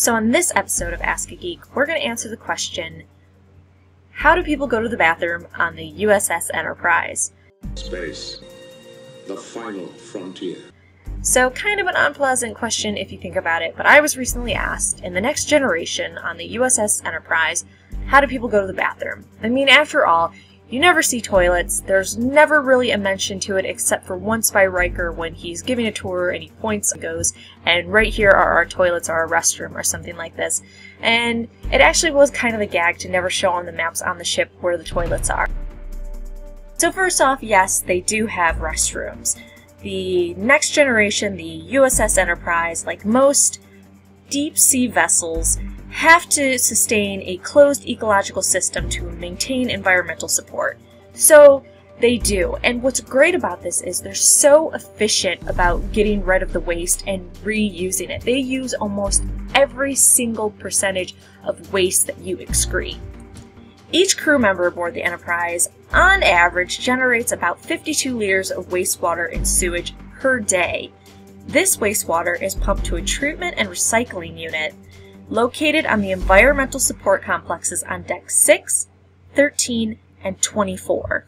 So on this episode of Ask a Geek, we're going to answer the question, how do people go to the bathroom on the USS Enterprise? Space, the final frontier. So kind of an unpleasant question if you think about it, but I was recently asked, in the next generation on the USS Enterprise, how do people go to the bathroom? I mean, after all, you never see toilets. There's never really a mention to it except for once by Riker when he's giving a tour and he points and goes, and right here are our toilets or our restroom or something like this. And it actually was kind of a gag to never show on the maps on the ship where the toilets are. So first off, yes, they do have restrooms. The next generation, the USS Enterprise, like most deep sea vessels, have to sustain a closed ecological system to maintain environmental support. So they do, and what's great about this is they're so efficient about getting rid of the waste and reusing it. They use almost every single percentage of waste that you excrete. Each crew member aboard the Enterprise, on average, generates about 52 liters of wastewater and sewage per day. This wastewater is pumped to a treatment and recycling unit located on the environmental support complexes on Deck 6, 13, and 24.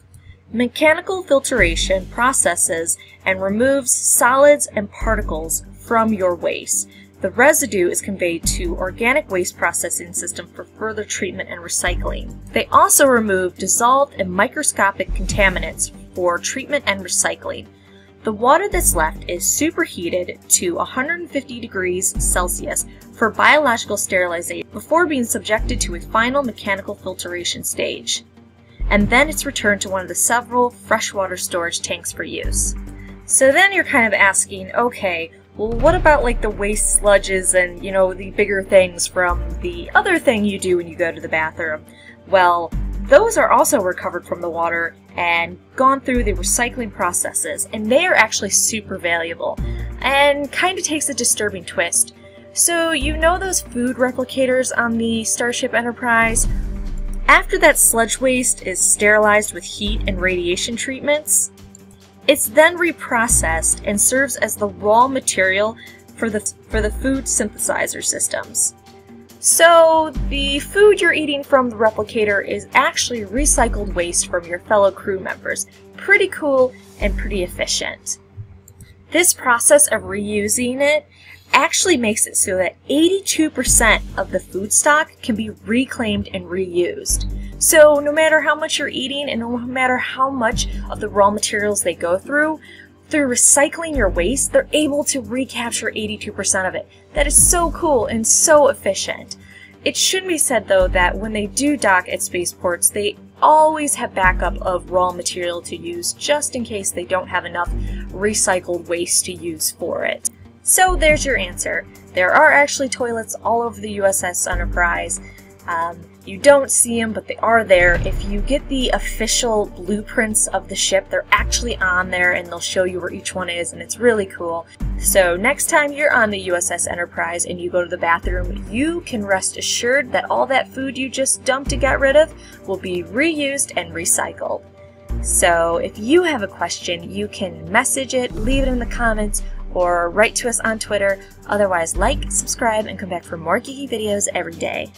Mechanical filtration processes and removes solids and particles from your waste. The residue is conveyed to organic waste processing system for further treatment and recycling. They also remove dissolved and microscopic contaminants for treatment and recycling. The water that's left is superheated to 150 degrees Celsius for biological sterilization before being subjected to a final mechanical filtration stage. And then it's returned to one of the several freshwater storage tanks for use. So then you're kind of asking, okay, well, what about like the waste sludges and, you know, the bigger things from the other thing you do when you go to the bathroom? Well, those are also recovered from the water and gone through the recycling processes, and they are actually super valuable and kind of takes a disturbing twist. So you know those food replicators on the Starship Enterprise? After that sludge waste is sterilized with heat and radiation treatments, it's then reprocessed and serves as the raw material for the food synthesizer systems. So the food you're eating from the replicator is actually recycled waste from your fellow crew members. Pretty cool and pretty efficient. This process of reusing it actually makes it so that 82% of the food stock can be reclaimed and reused. So no matter how much you're eating and no matter how much of the raw materials they go through recycling your waste, they're able to recapture 82% of it. That is so cool and so efficient. It should be said though that when they do dock at spaceports, they always have backup of raw material to use just in case they don't have enough recycled waste to use for it. So there's your answer. There are actually toilets all over the USS Enterprise. You don't see them, but they are there. If you get the official blueprints of the ship, they're actually on there and they'll show you where each one is, and it's really cool. So next time you're on the USS Enterprise and you go to the bathroom, you can rest assured that all that food you just dumped and got rid of will be reused and recycled. So if you have a question, you can message it, leave it in the comments, or write to us on Twitter. Otherwise, like, subscribe, and come back for more geeky videos every day.